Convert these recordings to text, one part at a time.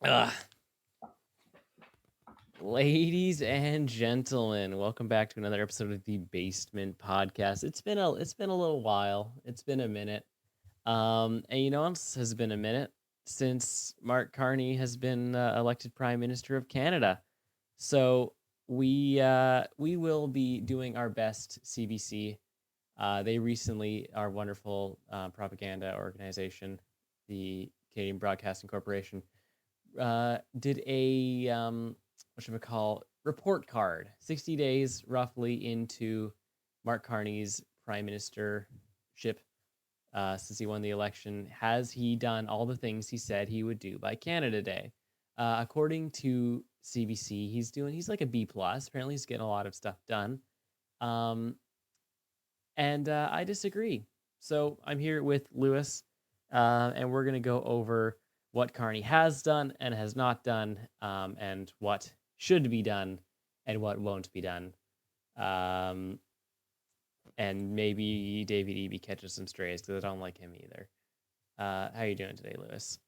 Ugh. Ladies and gentlemen, welcome back to another episode of the Basement Podcast. It's been a little while. It's been a minute. And you know what else has been a minute since Mark Carney has been elected Prime Minister of Canada. So we will be doing our best. CBC. They recently, our wonderful propaganda organization, the Canadian Broadcasting Corporation, did a whatchamacall report card 60 days roughly into Mark Carney's prime ministership since he won the election. Has he done all the things he said he would do by Canada Day? According to CBC, he's like a B plus. Apparently he's getting a lot of stuff done. Um, and I disagree. So I'm here with Lewis, and we're gonna go over what Carney has done and has not done, and what should be done and what won't be done. Um, and maybe David Eby catches some strays because I don't like him either. How you doing today, Lewis?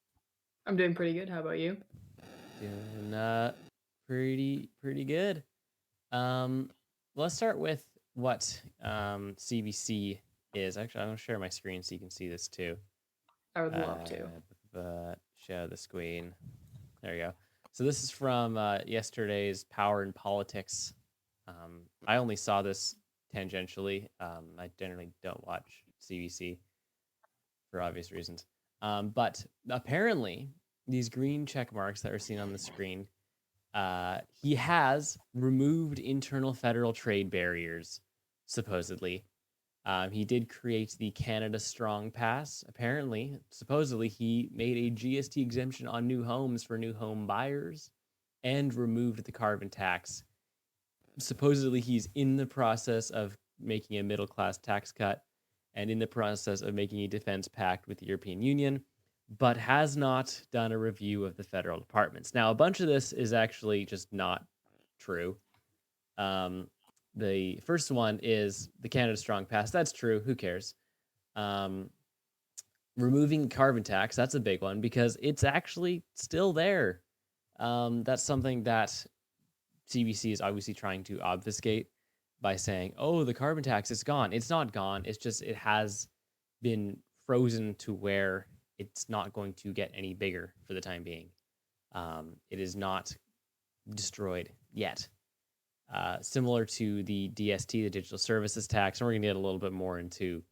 I'm doing pretty good. How about you? Doing pretty good. Um, let's start with what CBC is. Actually, I'm gonna share my screen so you can see this too. I would love to. But show the screen. There you go. So this is from yesterday's Power and Politics. I only saw this tangentially. I generally don't watch CBC for obvious reasons. But apparently, these green check marks that are seen on the screen, he has removed internal federal trade barriers, supposedly. He did create the Canada Strong Pass. Apparently, supposedly, he made a GST exemption on new homes for new home buyers and removed the carbon tax. Supposedly, he's in the process of making a middle class tax cut and in the process of making a defense pact with the European Union, but has not done a review of the federal departments. Now, a bunch of this is actually just not true. Um, the first one is the Canada Strong Pass. That's true. Who cares? Um, removing carbon tax. That's a big one because it's actually still there. That's something that CBC is obviously trying to obfuscate by saying, "Oh, the carbon tax is gone." It's not gone. It's just it has been frozen to where it's not going to get any bigger for the time being. It is not destroyed yet. Similar to the DST, the Digital Services Tax, and we're going to get a little bit more into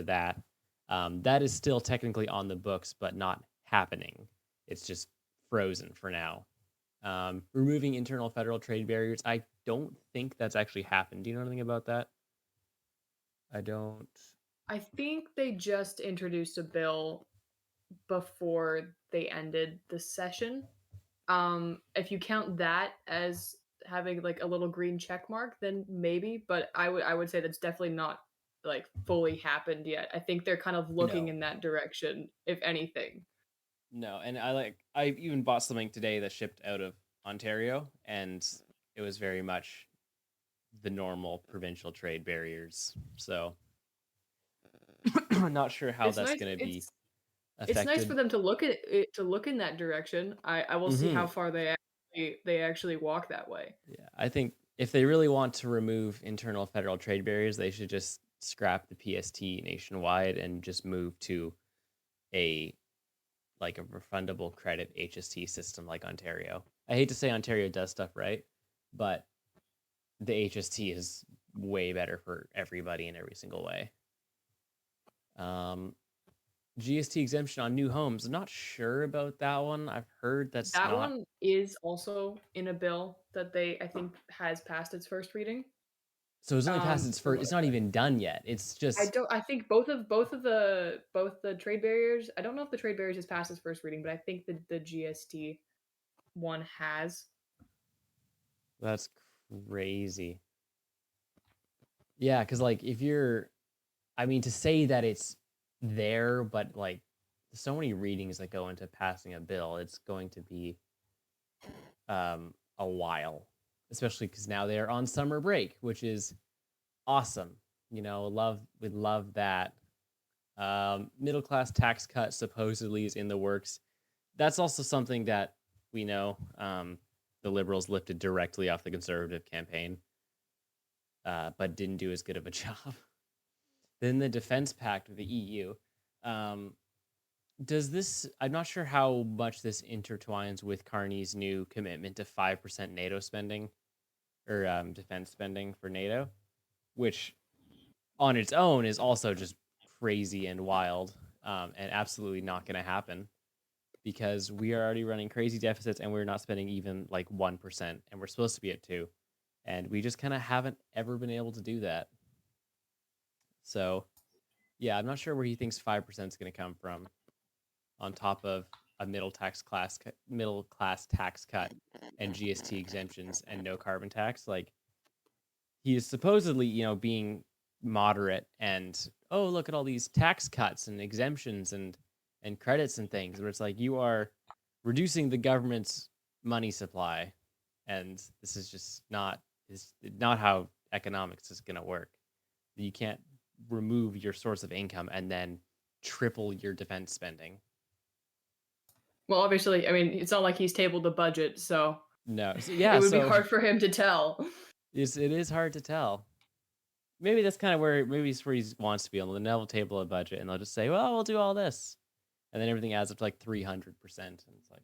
that. That is still technically on the books, but not happening. It's just frozen for now. Removing internal federal trade barriers, I don't think that's actually happened. Do you know anything about that? I don't. I think they just introduced a bill before they ended the session. If you count that as having like a little green check mark, then maybe, but I would say that's definitely not like fully happened yet. I think they're kind of looking No, in that direction, if anything. no, and I even bought something today that shipped out of Ontario, and it was very much the normal provincial trade barriers. So I'm not sure how It's that's nice. going to be It's nice for affected. them to look at it to look in that direction. I will see Hmm. how far they actually walk that way. Yeah, I think if they really want to remove internal federal trade barriers, they should just scrap the PST nationwide and just move to a like a refundable credit HST system like Ontario. I hate to say Ontario does stuff right, but the HST is way better for everybody in every single way. Um, GST exemption on new homes. I'm not sure about that one. I've heard that's That not. one is also in a bill that they I think has passed its first reading. So it's only past its From first. what It's I've not read. even done yet. It's I just don't I think both the trade barriers, I don't know if the trade barriers has passed its first reading, but I think the GST one has. that's crazy. Yeah, because like if you're, I mean, to say that it's there, but like so many readings that go into passing a bill, it's going to be a while, especially because now they're on summer break, which is awesome. You know, would love that. Middle class tax cut supposedly is in the works. That's also something that we know. The Liberals lifted directly off the Conservative campaign, but didn't do as good of a job. Then the Defense Pact with the EU. Um, does this? I'm not sure how much this intertwines with Carney's new commitment to 5% NATO spending or defense spending for NATO, which on its own is also just crazy and wild, and absolutely not going to happen because we are already running crazy deficits and we're not spending even like 1%, and we're supposed to be at 2, and we just kind of haven't ever been able to do that. So yeah, I'm not sure where he thinks 5% is going to come from on top of a middle class tax cut and GST exemptions and no carbon tax. Like, he is supposedly, being moderate and, oh, look at all these tax cuts and exemptions and credits and things, where it's like you are reducing the government's money supply, and this is not how economics is going to work. You can't remove your source of income and then triple your defense spending. Well, obviously, I mean, it's not like he's tabled the budget, so No. So it yeah, would be so hard for him to tell. it is hard to tell. Maybe that's kind of maybe it's where he wants to be on the level table of budget, and they'll just say, well, we'll do all this. And then everything adds up to like 300%. And it's like,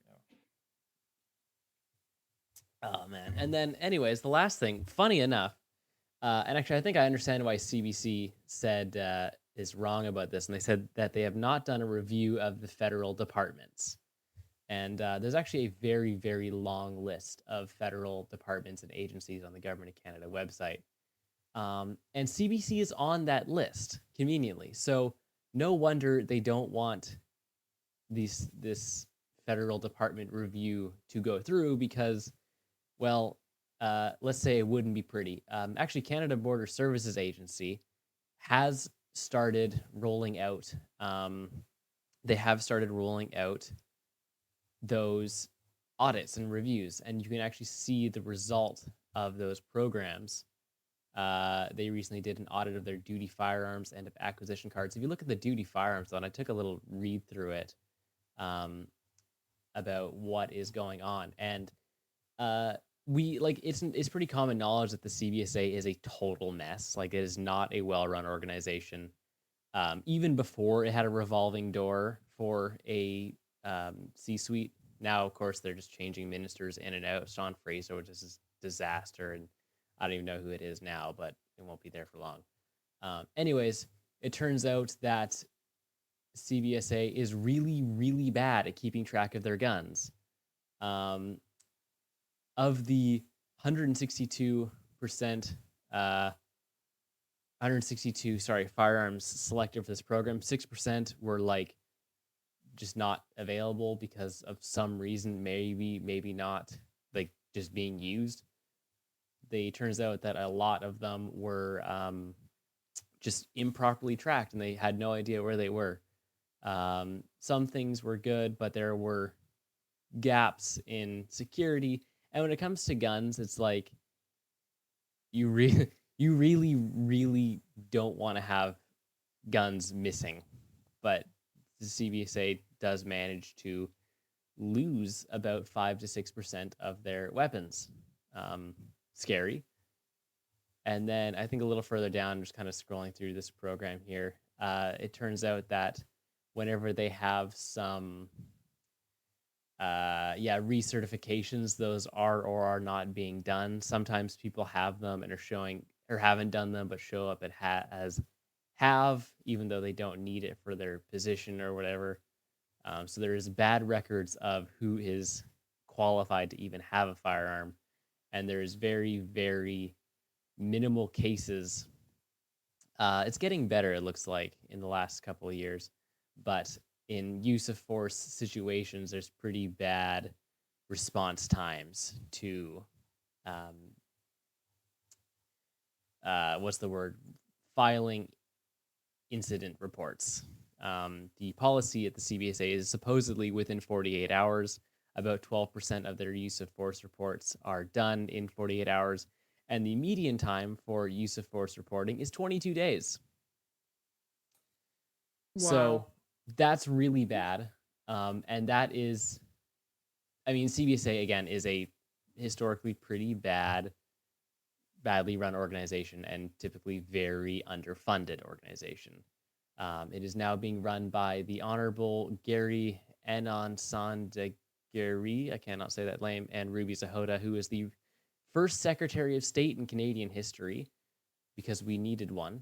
oh man. And then, anyways, the last thing, funny enough, and actually, I think I understand why CBC said is wrong about this. And they said that they have not done a review of the federal departments. And there's actually a very, very long list of federal departments and agencies on the Government of Canada website. And CBC is on that list conveniently. So no wonder they don't want this federal department review to go through because, well, let's say it wouldn't be pretty. Actually, Canada Border Services Agency has started rolling out. They have started rolling out those audits and reviews, and you can actually see the result of those programs. They recently did an audit of their duty firearms and of acquisition cards. If you look at the duty firearms one, I took a little read through it about what is going on, and we like it's pretty common knowledge that the CBSA is a total mess. Like, it is not a well-run organization. Even before it had a revolving door for a C-suite. Now, of course, they're just changing ministers in and out. Sean Fraser, which is a disaster, and I don't even know who it is now, but it won't be there for long. Anyways, it turns out that CBSA is really, really bad at keeping track of their guns. Of the 162%, 162, firearms selected for this program, 6% were like just not available because of some reason, maybe not, like just being used. It turns out that a lot of them were just improperly tracked, and they had no idea where they were. Some things were good, but there were gaps in security. And when it comes to guns, it's like you really, really don't want to have guns missing, but the CBSA does manage to lose about 5 to 6% of their weapons. Scary. And then I think a little further down, just kind of scrolling through this program here, it turns out that whenever they have some recertifications, those are or are not being done. Sometimes people have them and are showing or haven't done them, but show up as have, even though they don't need it for their position or whatever. So there's bad records of who is qualified to even have a firearm, and there's very, very minimal cases. It's getting better, it looks like, in the last couple of years, but in use of force situations, there's pretty bad response times to what's the word? Filing incident reports. The policy at the CBSA is supposedly within 48 hours. About 12% of their use of force reports are done in 48 hours, and the median time for use of force reporting is 22 days. Wow. So that's really bad. And that is, I mean, CBSA again is a historically pretty badly run organization and typically very underfunded organization. It is now being run by the Honorable Gary Anonsandagiri, I cannot say that name, and Ruby Zahota, who is the first Secretary of State in Canadian history, because we needed one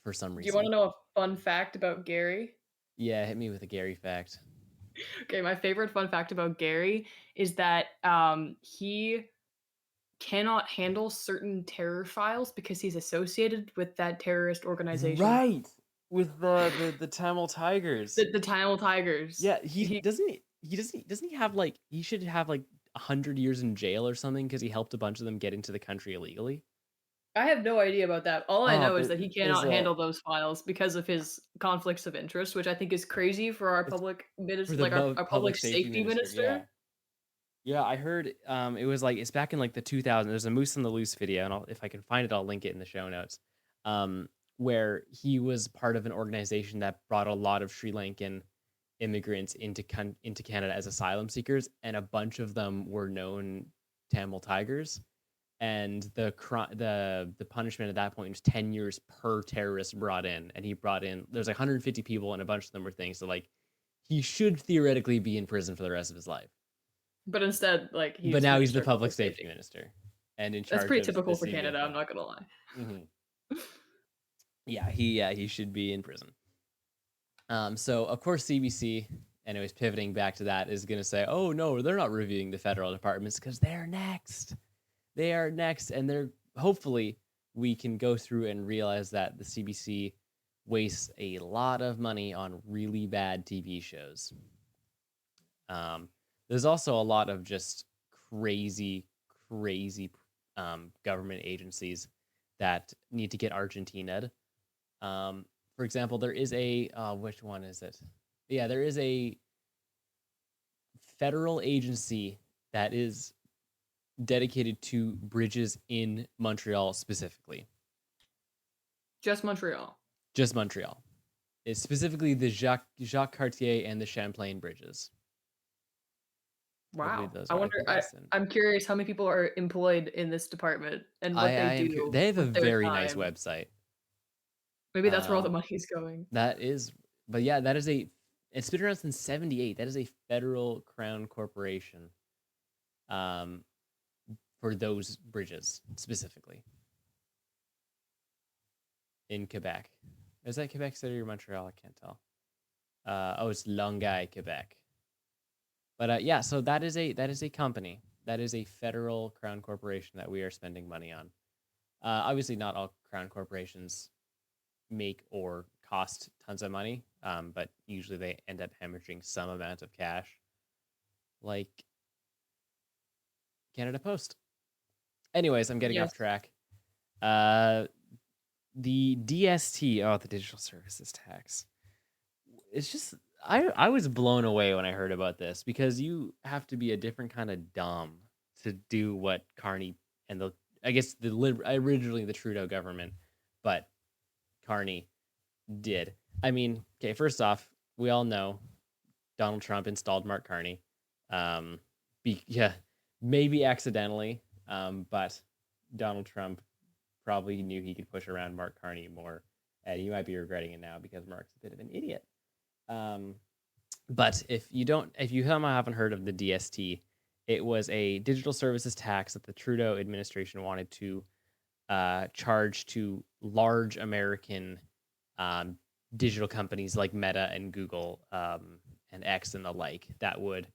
for some Do you want reason. to know a fun fact about Gary? Yeah, hit me with a Gary fact. Okay, my favorite fun fact about Gary is that he cannot handle certain terror files because he's associated with that terrorist organization. Right. With the Tamil Tigers. The Tamil Tigers. Yeah, he doesn't he have like he should have like 100 years in jail or something because he helped a bunch of them get into the country illegally. I have no idea about that. All I Oh, know is that he there's cannot a handle those files because of his conflicts of interest, which I think is crazy for our it's public for minister, the like our public public safety safety minister. Yeah, minister. yeah. I heard it was like it's back in like the 2000s. There's a Moose on the Loose video, and if I can find it, I'll link it in the show notes. Where he was part of an organization that brought a lot of Sri Lankan immigrants into Canada as asylum seekers, and a bunch of them were known Tamil Tigers. And the punishment at that point was 10 years per terrorist brought in, and he brought in there's like 150 people, and a bunch of them were things. So like he should theoretically be in prison for the rest of his life, But instead, like but he's now he's the Minister of public Public safety Safety. minister and in That's charge pretty of the typical for Canada, I'm CBSA. not gonna lie. Hmm. Yeah, he should be in prison. So of course CBC, anyways, pivoting back to that, is going to say, oh no, they're not reviewing the federal departments because they're next. They are next, and they're hopefully we can go through and realize that the CBC wastes a lot of money on really bad TV shows. Um, there's also a lot of just crazy government agencies that need to get Argentinaed. For example, there is a which one is it? Yeah, there is a federal agency that is dedicated to bridges in Montreal specifically. Just Montreal. Just Montreal. It's specifically the Jacques Cartier and the Champlain bridges. I believe Wow. those I are wonder. either based in. I'm curious how many people are employed in this department and what they I am do They have a with their very nice time. website. Maybe that's where all the money's going. That is, but yeah, that is a. It's been around since '78. That is a federal crown corporation. Um, for those bridges specifically in Quebec. Is that Quebec City or Montreal? I can't tell. Oh, it's Longueuil, Quebec. But yeah, so that is a company. That is a federal crown corporation that we are spending money on. Obviously, not all crown corporations make or cost tons of money, but usually they end up hemorrhaging some amount of cash, like Canada Post. Anyways, I'm getting Yes. off track. The DST, the Digital Services Tax. It's just I was blown away when I heard about this because you have to be a different kind of dumb to do what Carney and originally the Trudeau government, but Carney did. I mean, okay, first off, we all know Donald Trump installed Mark Carney. Yeah, maybe accidentally, but Donald Trump probably knew he could push around Mark Carney more, and he might be regretting it now because Mark's a bit of an idiot. But if you haven't heard of the DST, it was a digital services tax that the Trudeau administration wanted to charge to large American digital companies like Meta and Google and X and the like that would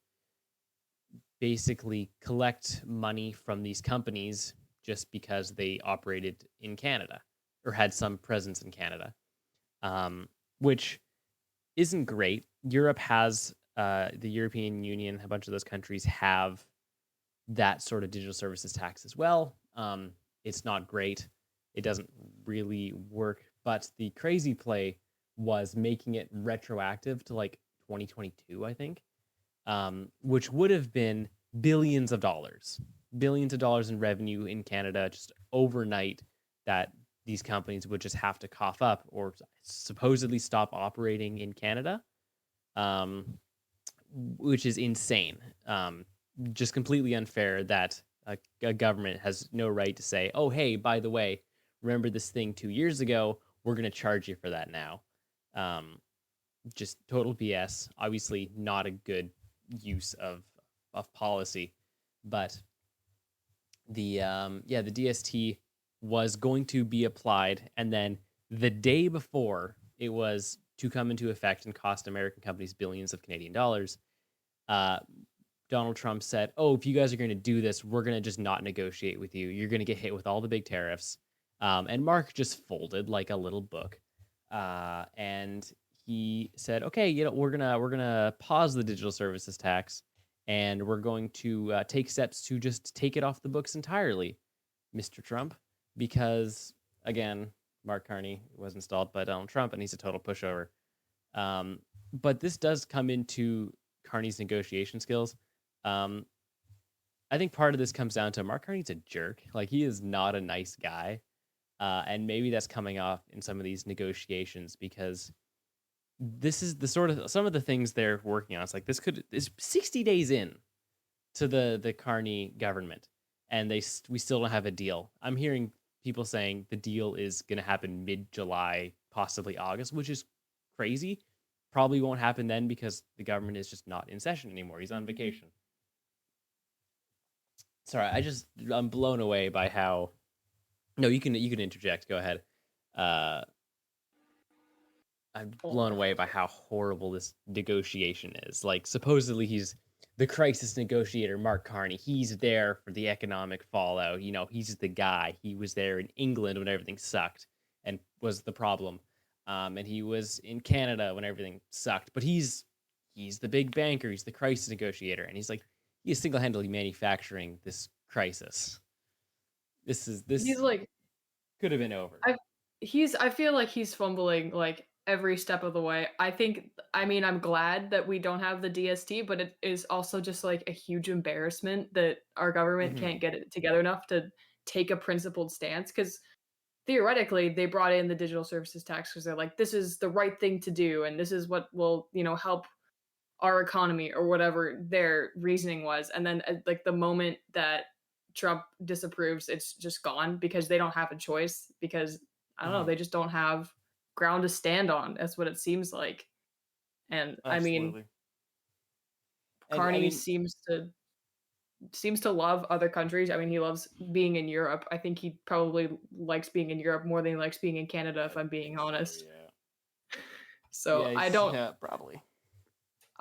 basically collect money from these companies just because they operated in Canada or had some presence in Canada, which isn't great. Europe has the European Union, a bunch of those countries have that sort of digital services tax as well. It's not great. It doesn't really work. But the crazy play was making it retroactive to like 2022, I think, which would have been billions of dollars in revenue in Canada just overnight that these companies would just have to cough up or supposedly stop operating in Canada, which is insane. just completely unfair that a government has no right to say, "Oh, hey, by the way, remember this thing 2 years ago? We're going to charge you for that now." Um, just total BS. Obviously, not a good use of policy, but the DST was going to be applied, and then the day before it was to come into effect and cost American companies billions of Canadian dollars, uh, Donald Trump said, "Oh, if you guys are going to do this, we're going to just not negotiate with you. You're going to get hit with all the big tariffs." And Mark just folded like a little book, and he said, "Okay, we're gonna pause the digital services tax, and we're going to take steps to just take it off the books entirely, Mr. Trump, because again, Mark Carney was installed by Donald Trump, and he's a total pushover." But this does come into Carney's negotiation skills. Um, I think part of this comes down to Mark Carney's a jerk. Like, he is not a nice guy, and maybe that's coming off in some of these negotiations because this is the sort of some of the things they're working on. It's like is 60 days in to the Carney government, and we still don't have a deal. I'm hearing people saying the deal is going to happen mid-July, possibly August, which is crazy. Probably won't happen then because the government is just not in session anymore. He's on vacation. Sorry, I'm blown away by how. No, you can interject. Go ahead. Uh, I'm blown away by how horrible this negotiation is. Like, supposedly he's the crisis negotiator, Mark Carney. He's there for the economic fallout. He's the guy. He was there in England when everything sucked and was the problem. And he was in Canada when everything sucked. But he's the big banker. He's the crisis negotiator, and he is single-handedly manufacturing this crisis. He's This like could have been over. I I feel like he's fumbling like every step of the way. I mean, I'm glad that we don't have the DST, but it is also just like a huge embarrassment that our government Hmm. can't get it together enough to take a principled stance cuz theoretically they brought in the digital services tax cuz they're like this is the right thing to do and this is what will, help our economy or whatever their reasoning was. And then like the moment that Trump disapproves, it's just gone because they don't have a choice because I don't know, Hmm. they just don't have ground to stand on. That's what it seems like. And I mean, Absolutely. And I Carney mean, seems to love other countries. I mean, he loves being in Europe. I think he probably likes being in Europe more than he likes being in Canada if I I'm think being so. honest. Yeah. So, Yeah. I don't Yeah. Probably.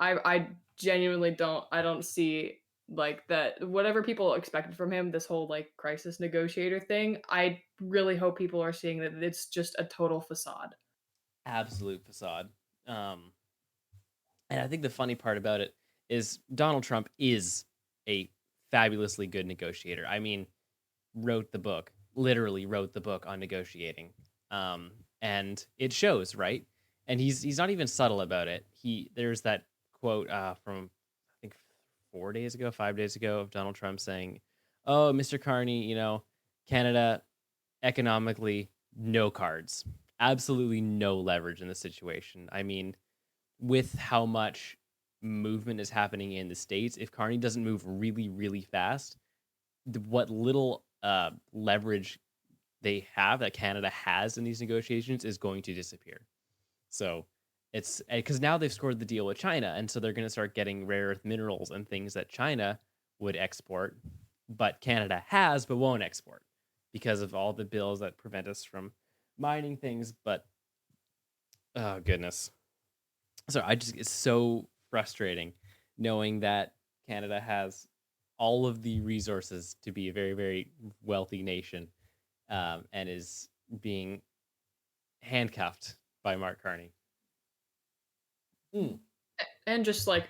I genuinely don't see like that whatever people expected from him, this whole like crisis negotiator thing. I really hope people are seeing that it's just a total facade. Absolute facade. Um, and I think the funny part about it is Donald Trump is a fabulously good negotiator. I mean, wrote the book, literally wrote the book on negotiating. And it shows, right? And he's not even subtle about it. There's that quote from I think 4 days ago, 5 days ago of Donald Trump saying, "Oh, Mr. Carney, Canada economically no cards, absolutely no leverage in the situation." I mean, with how much movement is happening in the states, if Carney doesn't move really, really fast, what little leverage they have that Canada has in these negotiations is going to disappear. So it's because now they've scored the deal with China, and so they're going to start getting rare earth minerals and things that China would export, but Canada has but won't export because of all the bills that prevent us from mining things. But oh goodness, so it's so frustrating knowing that Canada has all of the resources to be a very, very wealthy nation, and is being handcuffed by Mark Carney. Mm. And just like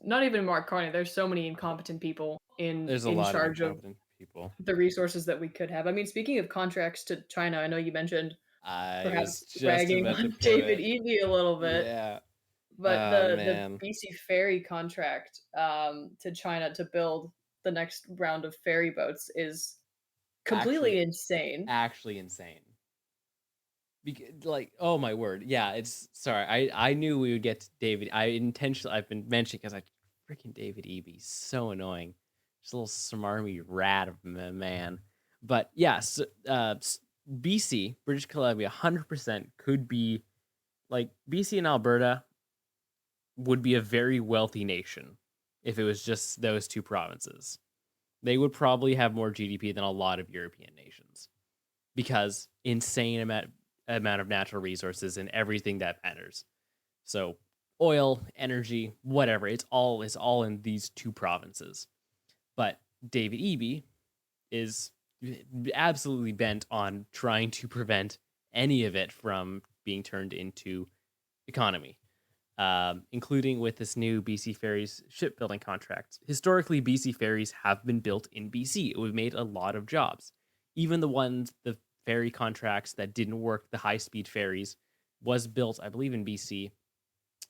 not even Mark Carney, there's so many incompetent people There's a in lot of charge of incompetent people. the resources that we could have. I mean, speaking of contracts to China, I know you mentioned I was perhaps just ragging about to on put David it. Eby a little bit. Yeah. But Oh the man. BC ferry contract, to China to build the next round of ferry boats is Actually, completely insane. actually insane. Like, oh my word. Yeah, it's sorry. I knew we would get to David. I've been mentioning because I freaking David Eby, so annoying. Just a little smarmy rat of a man. But yeah, so, BC, British Columbia, 100% could be like BC and Alberta would be a very wealthy nation if it was just those two provinces. They would probably have more GDP than a lot of European nations because insane amount of natural resources and everything that matters. So oil, energy, whatever, it's all in these two provinces. But David Eby is absolutely bent on trying to prevent any of it from being turned into economy, including with this new BC Ferries shipbuilding contract. Historically, BC Ferries have been built in BC. We've made a lot of jobs. Even the ferry contracts that didn't work, the high speed ferries, was built, I believe, in BC,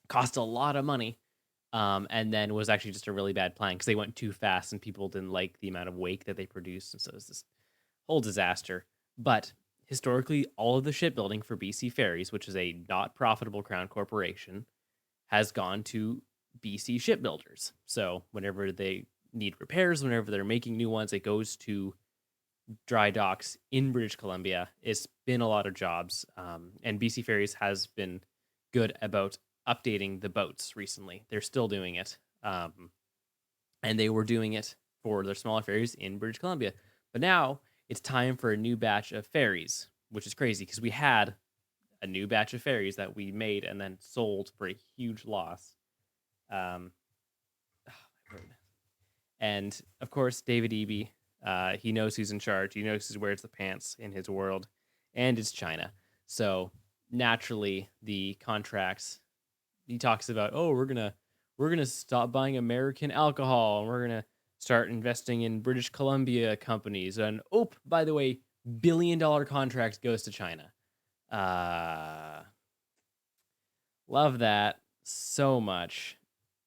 cost a lot of money, and then was actually just a really bad plan because they went too fast and people didn't like the amount of wake that they produced. And so it was this whole disaster. But historically, all of the shipbuilding for BC Ferries, which is a not profitable crown corporation, has gone to BC shipbuilders. So whenever they need repairs, whenever they're making new ones, it goes to dry docks in British Columbia. It's been a lot of jobs, and BC Ferries has been good about updating the boats recently. They're still doing it, and they were doing it for their smaller ferries in British Columbia. But now it's time for a new batch of ferries, which is crazy because we had a new batch of ferries that we made and then sold for a huge loss. Um, and of course, David Eby, he knows who's in charge. He knows who wears the pants in his world, and it's China. So naturally, the contracts he talks about, oh, we're gonna stop buying American alcohol, and we're gonna start investing in British Columbia companies. And oh, by the way, $1 billion contract goes to China. Uh, love that so much.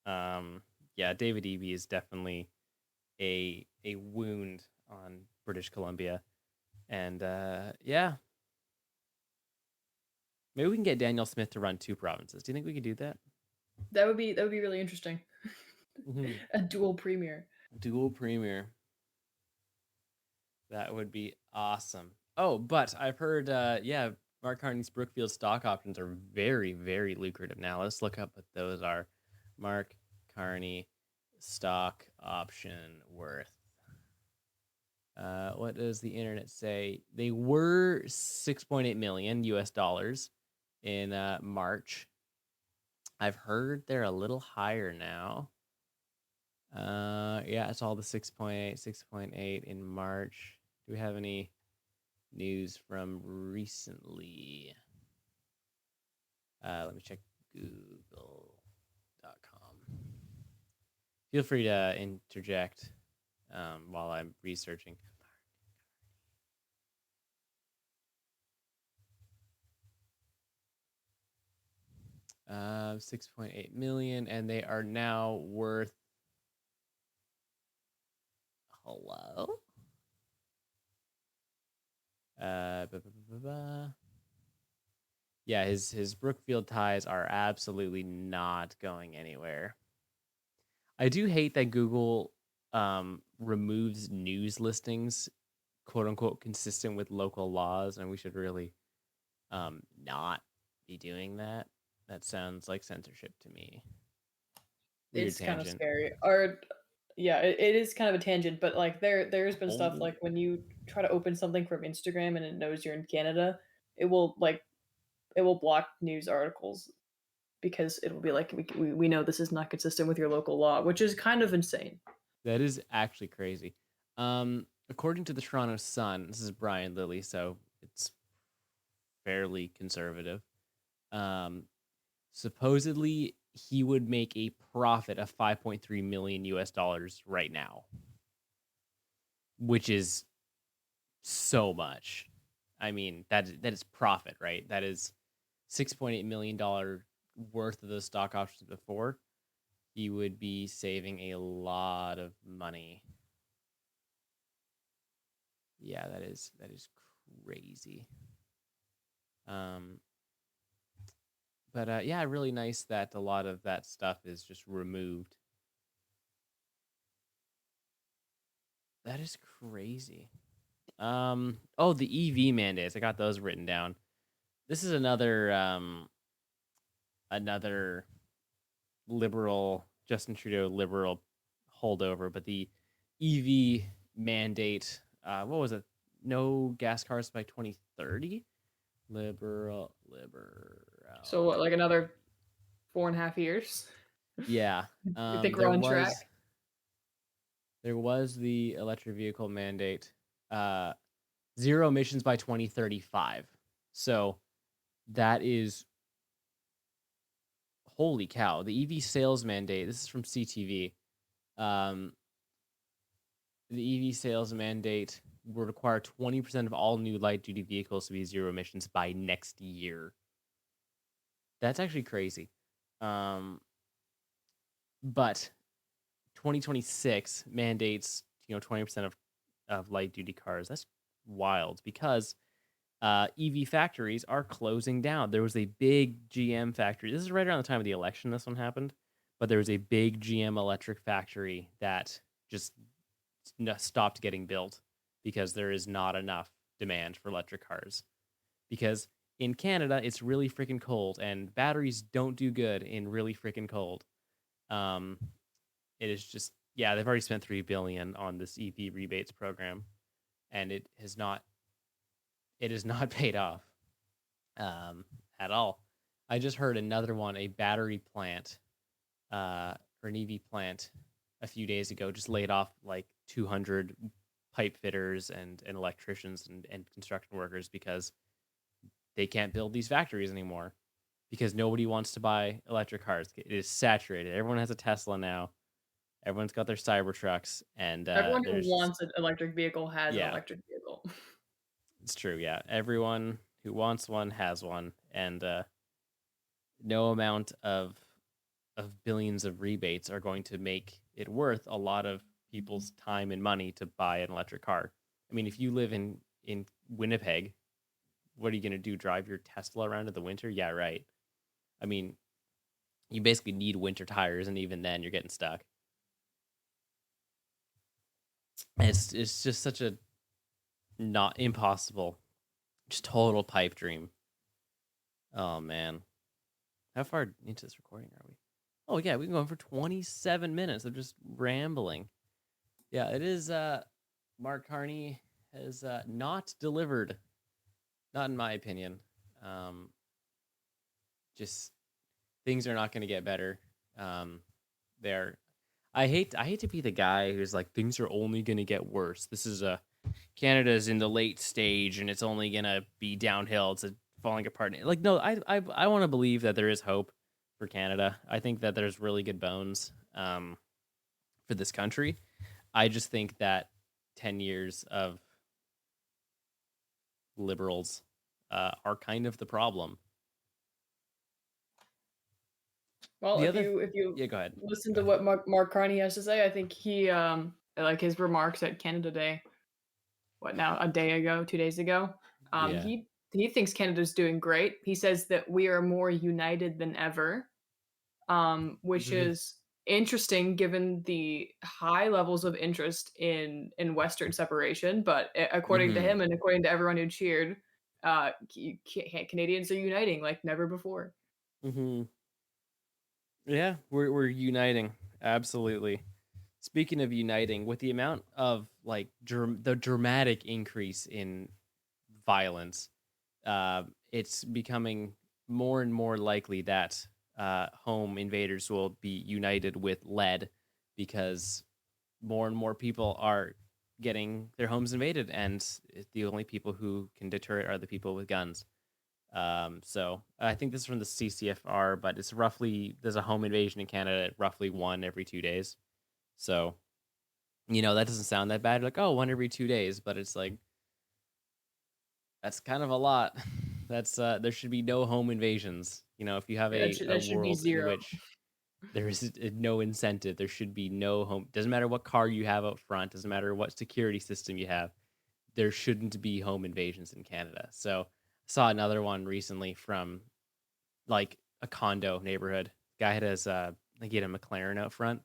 Um, yeah, David Eby is definitely a wound on British Columbia, and yeah, maybe we can get Daniel Smith to run two provinces. Do you think we could do that? That would be really interesting. Mm-hmm. A dual premier. Dual premier. That would be awesome. Oh, but I've heard, yeah, Mark Carney's Brookfield stock options are very, very lucrative now. Let's look up what those are. Mark Carney stock option worth. What does the internet say? They were 6.8 million US dollars in March. I've heard they're a little higher now. Yeah, it's all the 6.8 in March. Do we have any news from recently? Let me check google.com. Feel free to interject while I'm researching. 6.8 million, and they are now worth. Hello. Uh, ba, ba, ba, ba. Yeah, his Brookfield ties are absolutely not going anywhere. I do hate that Google removes news listings, quote unquote, consistent with local laws, and we should really not be doing that. That sounds like censorship to me. Weird It's kind of tangent. scary. Or yeah, it is kind of a tangent, but like there's been stuff Oh, like when you try to open something from Instagram and it knows you're in Canada, it will like it will block news articles because it will be like we know this is not consistent with your local law, which is kind of insane. that is actually crazy. According to the Toronto Sun, this is Brian Lilly, so it's fairly conservative. Um, supposedly he would make a profit of 5.3 million US dollars right now, which is so much. I mean, that is profit, right? That is $6.8 million worth of those stock options before. He would be saving a lot of money. Yeah, that is crazy. Um, but yeah, really nice that a lot of that stuff is just removed. That is crazy. Oh, the EV mandates. I got those written down. This is another liberal Justin Trudeau liberal holdover, but the EV mandate. What was it? No gas cars by 2030. Liberal. So what, like another 4.5 years? Yeah. You think we're There on track? was the electric vehicle mandate. Zero emissions by 2035. So that is holy cow. The EV sales mandate. This is from CTV. Um, the EV sales mandate will require 20% of all new light duty vehicles to be zero emissions by next year. That's actually crazy. But 2026 mandates 20% of light duty cars. That's wild because EV factories are closing down. There was a big GM factory. This is right around the time of the election. This one happened, but there was a big GM electric factory that just stopped getting built because there is not enough demand for electric cars. Because in Canada, it's really freaking cold, and batteries don't do good in really freaking cold. Um, it is just yeah, they've already spent 3 billion on this EV rebates program, and it has not paid off um, at all. I just heard another one, a battery plant or an EV plant a few days ago just laid off like 200 pipe fitters and electricians and construction workers because they can't build these factories anymore because nobody wants to buy electric cars. It is saturated. Everyone has a Tesla now. Everyone's got their Cybertrucks, and Everyone who there's just wants an electric vehicle has an yeah, electric vehicle. it's true. Yeah, everyone who wants one has one, and no amount of billions of rebates are going to make it worth a lot of people's time and money to buy an electric car. I mean, if you live in Winnipeg, what are you going to do? Drive your Tesla around in the winter? Yeah, right. I mean, you basically need winter tires, and even then, you're getting stuck. It's just such a not impossible, just total pipe dream. Oh man, how far into this recording are we? Oh yeah, we've been going for 27 minutes of just rambling. Yeah, it is. Mark Carney has not delivered, not in my opinion. Um, just things are not going to get better. There, I hate to be the guy who's like things are only going to get worse. This is a Canada's in the late stage and it's only going to be downhill. It's falling apart. Like no, I want to believe that there is hope for Canada. I think that there's really good bones for this country. I just think that 10 years of liberals are kind of the problem. Well, The if other, you yeah, go ahead. listen Go to ahead. what Mark Carney has to say, I think he like his remarks at Canada Day, what now, a day ago, 2 days ago, Yeah. he thinks Canada's doing great. He says that we are more united than ever, which is interesting given the high levels of interest in Western separation. But according to Mm-hmm. him and according to everyone who cheered, Canadians are uniting like never before. Mm-hmm. Yeah, we're uniting. Absolutely. Speaking of uniting, with the amount of like the dramatic increase in violence, it's becoming more and more likely that home invaders will be united with lead because more and more people are getting their homes invaded, and the only people who can deter it are the people with guns. So I think this is from the CCFR, but it's roughly there's a home invasion in Canada at roughly one every 2 days. So that doesn't sound that bad. Like, oh, one every 2 days, but it's like that's kind of a lot. That's there should be no home invasions. If you have Yeah, a that should be world in zero. which there is no incentive, there should be no home. Doesn't matter what car you have out front, doesn't matter what security system you have. There shouldn't be home invasions in Canada. So I saw another one recently from like a condo neighborhood. Guy had his I think he had a McLaren out front.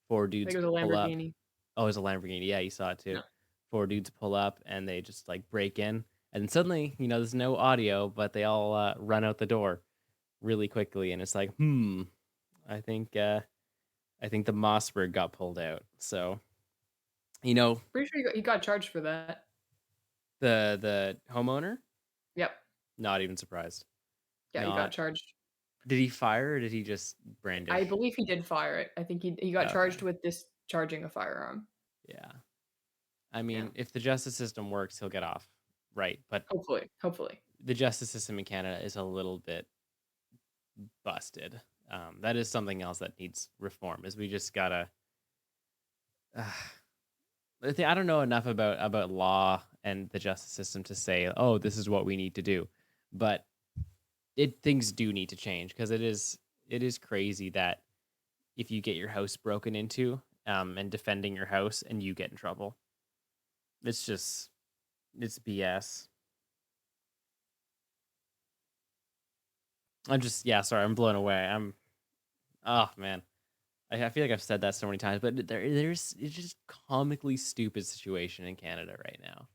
Four I think dudes it was a pull up. Lamborghini. Oh, it's a Lamborghini. Yeah, you saw it too. No. Four dudes pull up and they just like break in, and then suddenly, there's no audio, but they all run out the door really quickly, and it's like, I think I think the Mossberg got pulled out. So, you know, Pretty sure he got charged for that. the homeowner, Yep. not even surprised. Yeah, he got Not charged. Did he fire or did he just I brandish? believe he did fire it. I think he got charged Okay. with discharging a firearm. Yeah. I Yeah. mean, if the justice system works, he'll get off. Right. But Hopefully, hopefully. the justice system in Canada is a little bit busted. That is something else that needs reform. Is we just gotta. Uh, I don't know enough about law and the justice system to say, oh, this is what we need to do, but things do need to change because it is crazy that if you get your house broken into, and defending your house and you get in trouble, it's BS. Yeah, sorry, I'm blown away. Oh man. I feel like I've said that so many times, but it's just comically stupid situation in Canada right now.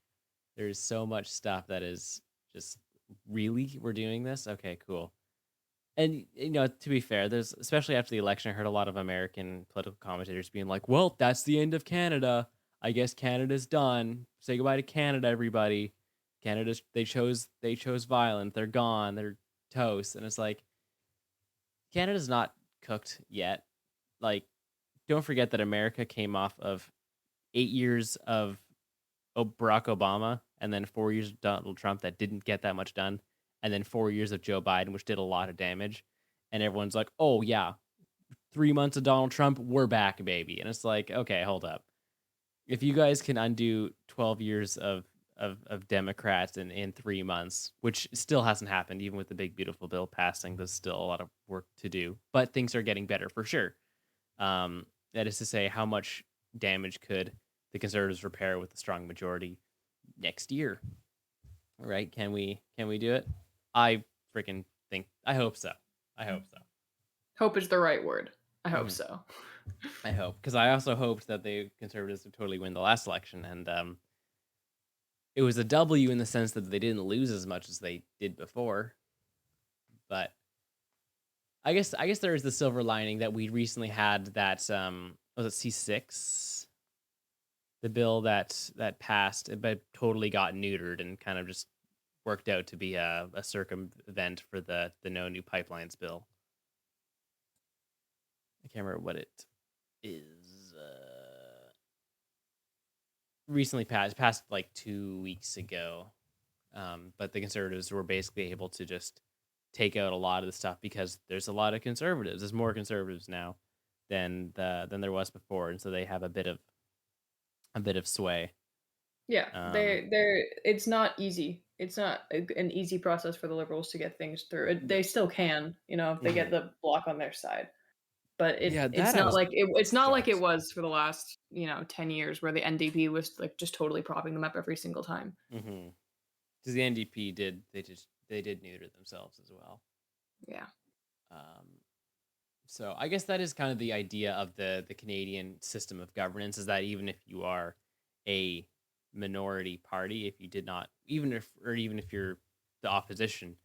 There's so much stuff that is just, really, we're doing this? Okay, cool. And to be fair, there's, especially after the election, I heard a lot of American political commentators being like, "Well, that's the end of Canada. I guess Canada's done. Say goodbye to Canada, everybody. They chose violence. They're gone. They're toast." And it's like, Canada's not cooked yet. Like, don't forget that America came off of 8 years of Barack Obama, and then 4 years of Donald Trump that didn't get that much done, and then 4 years of Joe Biden, which did a lot of damage. And everyone's like, "Oh yeah, 3 months of Donald Trump, we're back, baby." And it's like, okay, hold up. If you guys can undo 12 years of Democrats in 3 months, which still hasn't happened, even with the big beautiful bill passing, there's still a lot of work to do, but things are getting better for sure. That is to say, how much damage could the Conservatives repair with a strong majority next year? Right? Can we do it? I freaking think. I hope so. I hope so. Hope is the right word. I hope Mhm. so. I hope, because I also hoped that the Conservatives would totally win the last election, and it was a W in the sense that they didn't lose as much as they did before. But I guess there is the silver lining that we recently had that, was it C6, the bill that passed, but totally got neutered and kind of just worked out to be a circumvent for the no new pipelines bill. I can't remember what it is. Recently passed like 2 weeks ago. But the Conservatives were basically able to just take out a lot of the stuff because there's a lot of conservatives. There's more conservatives now than there was before, and so they have a bit of sway. Yeah, Um, it's not easy. It's not an easy process for the Liberals to get things through. They no. still can, if they get Hmm. the block on their side. But Yeah, it's that I not was like it's not like it shocked. was for the last, 10 years where the NDP was like just totally propping them up every single time. Hmm. Because the NDP they did neuter themselves as well. Yeah. Um, so I guess that is kind of the idea of the Canadian system of governance, is that even if you are a minority party, if you did not, even if you're the opposition,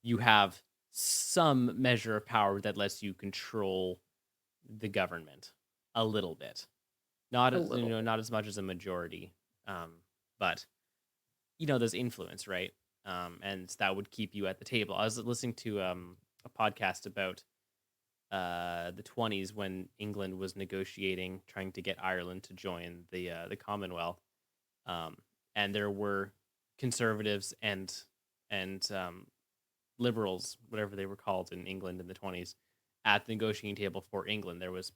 you have some measure of power that lets you control the government a little bit. Not A as little bit. not as much as a majority, but there's influence, right? And that would keep you at the table. I was listening to a podcast about the 20s when England was negotiating, trying to get Ireland to join the Commonwealth, um, and there were conservatives and liberals, whatever they were called in England in the 20s, at the negotiating table for England. There was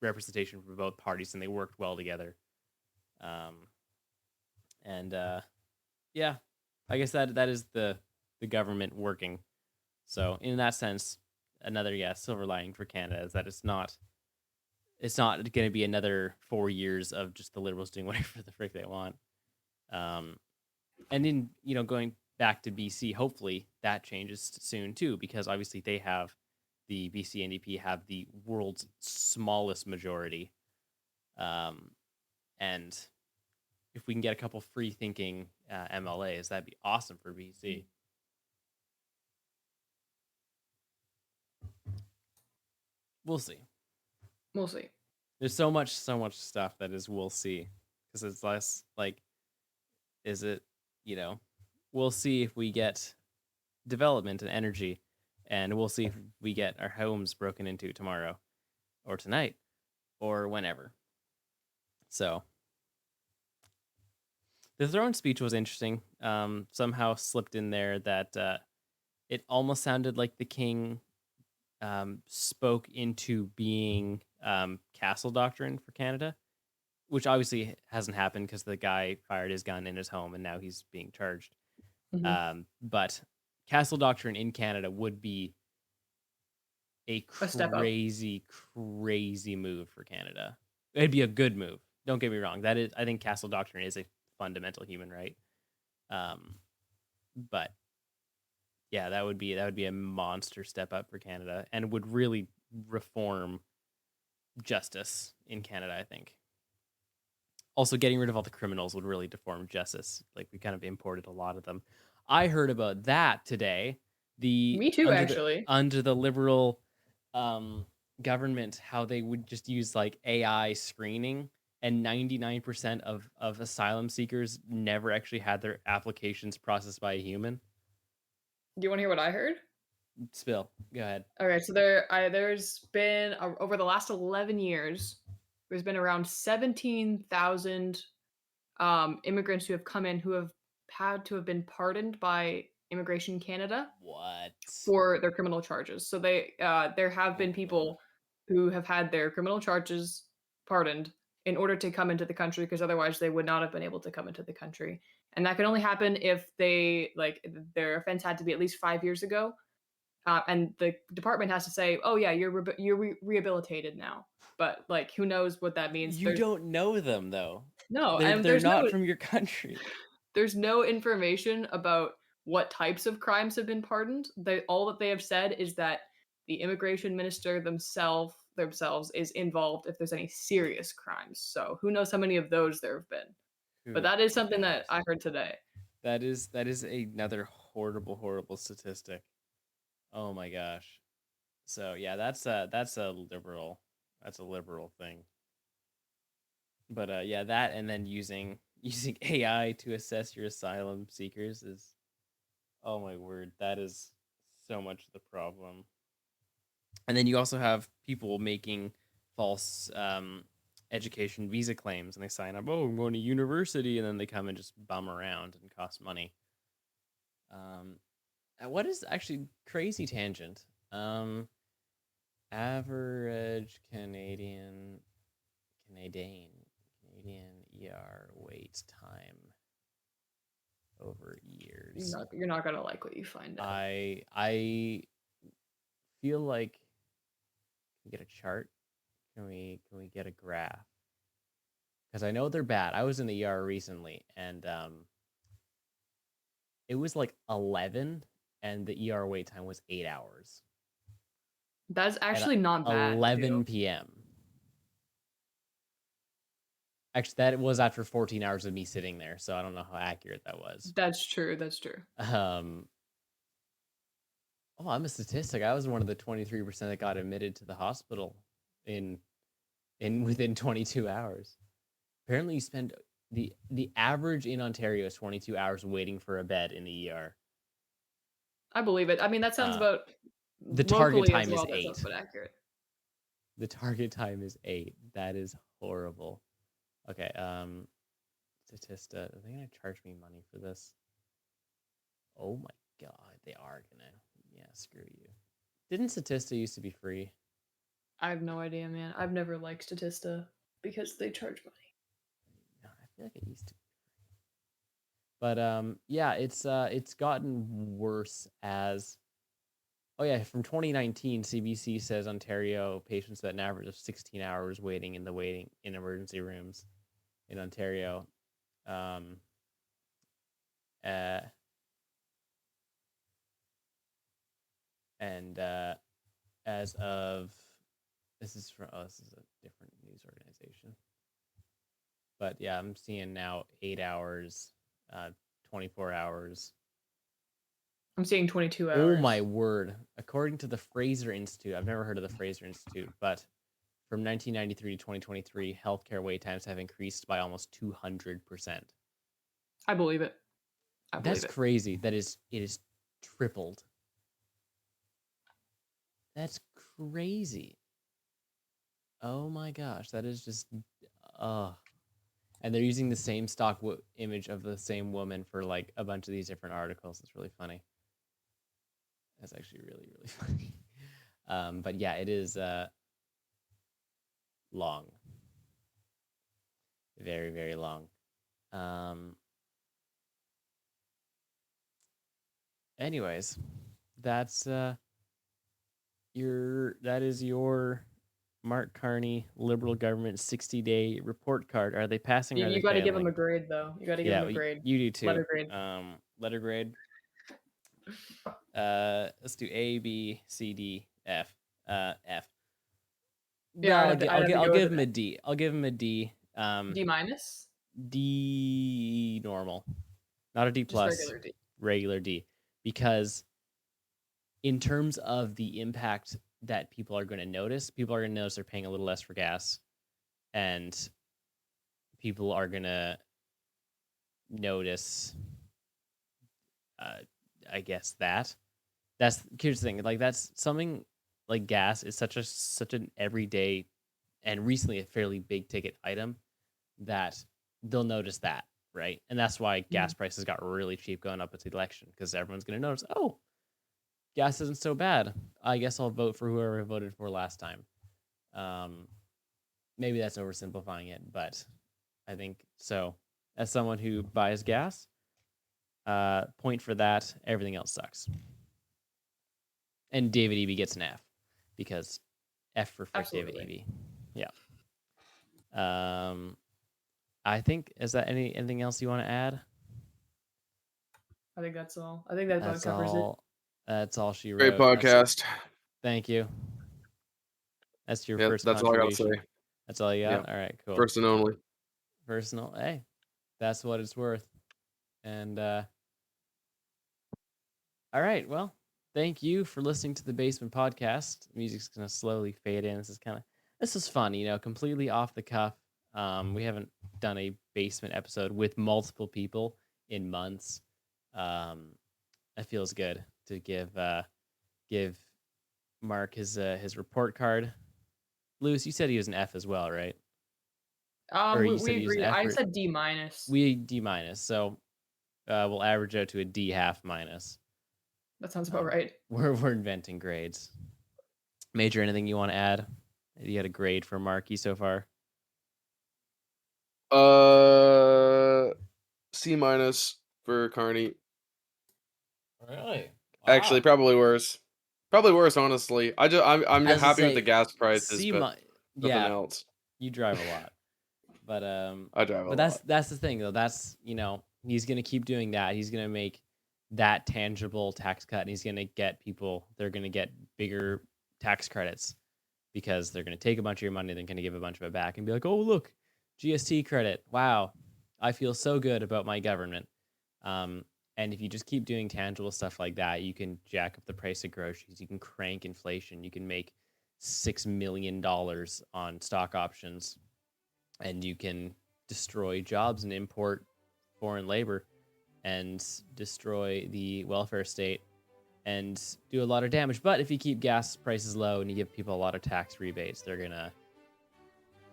representation from both parties, and they worked well together. Um, and Yeah, I guess that is the government working. So in that sense, another, silver lining for Canada is that it's not going to be another 4 years of just the Liberals doing whatever the frick they want. Um, and in going back to BC, hopefully that changes soon too, because obviously the BC NDP have the world's smallest majority. Um, And if we can get a couple free thinking MLAs, that'd be awesome for BC. We'll see. We'll see. There's so much stuff that is we'll see, because it's less like, is it, we'll see if we get development and energy, and we'll see if we get our homes broken into tomorrow or tonight or whenever. So the throne speech was interesting. Somehow slipped in there that it almost sounded like the king spoke into being castle doctrine for Canada, which obviously hasn't happened because the guy fired his gun in his home and now he's being charged. But castle doctrine in Canada would be a step up. crazy move for Canada. It'd be a good move. Don't get me wrong. That is, I think castle doctrine is a fundamental human right. But yeah, that would be a monster step up for Canada, and would really reform justice in Canada, I think. Also, getting rid of all the criminals would really deform justice. Like, we kind of imported a lot of them. I heard about that today. Me too, actually. Under the Liberal government, how they would just use like AI screening, and 99% of asylum seekers never actually had their applications processed by a human. Do you want to hear what I heard? Spill. Go ahead. Okay, so there's been over the last 11 years, there's been around 17,000 immigrants who have come in who have had to have been pardoned by Immigration Canada. What? For their criminal charges. So there have been people who have had their criminal charges pardoned in order to come into the country, because otherwise they would not have been able to come into the country. And that can only happen if their offense had to be at least 5 years ago. And the department has to say, "Oh yeah, you're rehabilitated now." But like, who knows what that means? You don't know them though. No, and They're not from your country. There's no information about what types of crimes have been pardoned. All that they have said is that the immigration minister themselves is involved if there's any serious crimes. So who knows how many of those there have been. But that is something that I heard today. That is another horrible statistic. Oh my gosh. So yeah, that's a liberal thing. But yeah, that, and then using AI to assess your asylum seekers is, oh my word, that is so much the problem. And then you also have people making false education visa claims, and they sign up, oh, I'm going to university, and then they come and just bum around and cost money. What is actually crazy tangent? Average Canadian ER wait time over years. You're not gonna like what you find out. I feel like, can we get a chart? Can we get a graph? Because I know they're bad. I was in the ER recently, and it was like 11, and the ER wait time was 8 hours. That's actually not bad. 11 p.m. Actually, that was after 14 hours of me sitting there, so I don't know how accurate that was. That's true. Oh, I'm a statistic. I was one of the 23% that got admitted to the hospital in within 22 hours. Apparently, you spend the average in Ontario is 22 hours waiting for a bed in the ER. I believe it. I mean, that sounds about the target time is 8. That's accurate. The target time is 8. That is horrible. Okay, Statista, are they gonna charge me money for this? Oh my god, they are gonna. Yeah, screw you. Didn't Statista used to be free? I have no idea, man. I've never liked Statista because they charge money. No, I feel like it used to be free. But yeah, it's gotten worse as. Oh yeah, from 2019, CBC says Ontario patients spent an average of 16 hours waiting in emergency rooms in Ontario. And as of, this is a different news organization. But yeah, I'm seeing now 8 hours, 24 hours. I'm seeing 22 hours. Oh my word. According to the Fraser Institute, I've never heard of the Fraser Institute, but from 1993 to 2023, healthcare wait times have increased by almost 200%. I believe it. That's crazy. It is tripled. That's crazy. Oh my gosh, that is just and they're using the same stock image of the same woman for like a bunch of these different articles. It's really funny. That's actually really, really funny. But yeah, it is long. Very, very long. Anyways, that is your Mark Carney Liberal Government 60-day report card. Are they passing or are they You got to give failing? them a grade, though. You got to give them a grade. You do too. Letter grade. Letter grade. Let's do A, B, C, D, F. F. Yeah, I'll give him a D. I'll give him a D. D minus. D normal, not a D plus. Just regular D. Regular D, because in terms of the impact that people are going to notice they're paying a little less for gas, and people are going to notice. I guess that's here's the thing. Like that's something like gas is such an everyday and recently a fairly big ticket item that they'll notice that, right? And that's why gas prices got really cheap going up with the election, because everyone's going to notice, oh, gas isn't so bad. I guess I'll vote for whoever I voted for last time. Maybe that's oversimplifying it, but I think so. As someone who buys gas, point for that. Everything else sucks. And David Eby gets an F, because F for frick David Eby. Yeah. I think, is that anything else you want to add? I think that's all. I think that about covers it. That's all she wrote. Great podcast. Thank you. That's your first that's contribution. All I gotta say. That's all you got? Yeah. All right, cool. First and only. Personal. Hey, that's what it's worth. And all right, well, thank you for listening to the Basement Podcast. Music's gonna slowly fade in. This is fun, completely off the cuff. We haven't done a basement episode with multiple people in months. It feels good to give Mark his report card. Lewis, you said he was an F as well, right? We agreed. I said D minus. We D minus, so we'll average out to a D half minus. That sounds about right. We're inventing grades. Major, anything you want to add? You had a grade for Marky so far? C minus for Carney. Really? Wow. Actually, probably worse. Probably worse, honestly. I'm happy with the gas prices, but nothing else. You drive a lot, but I drive a lot. But that's the thing, though. That's he's gonna keep doing that. He's gonna make that tangible tax cut, and he's gonna get people. They're gonna get bigger tax credits because they're gonna take a bunch of your money, then gonna give a bunch of it back, and be like, oh look, GST credit. Wow, I feel so good about my government. And if you just keep doing tangible stuff like that, you can jack up the price of groceries. You can crank inflation. You can make $6 million on stock options, and you can destroy jobs and import foreign labor and destroy the welfare state and do a lot of damage. But if you keep gas prices low and you give people a lot of tax rebates, they're going to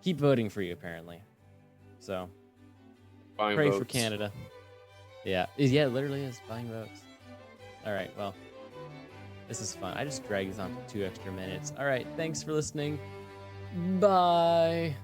keep voting for you, apparently. So pray for Canada. Yeah, it literally is buying votes. All right, well, this is fun. I just dragged this on for 2 extra minutes. All right, thanks for listening. Bye.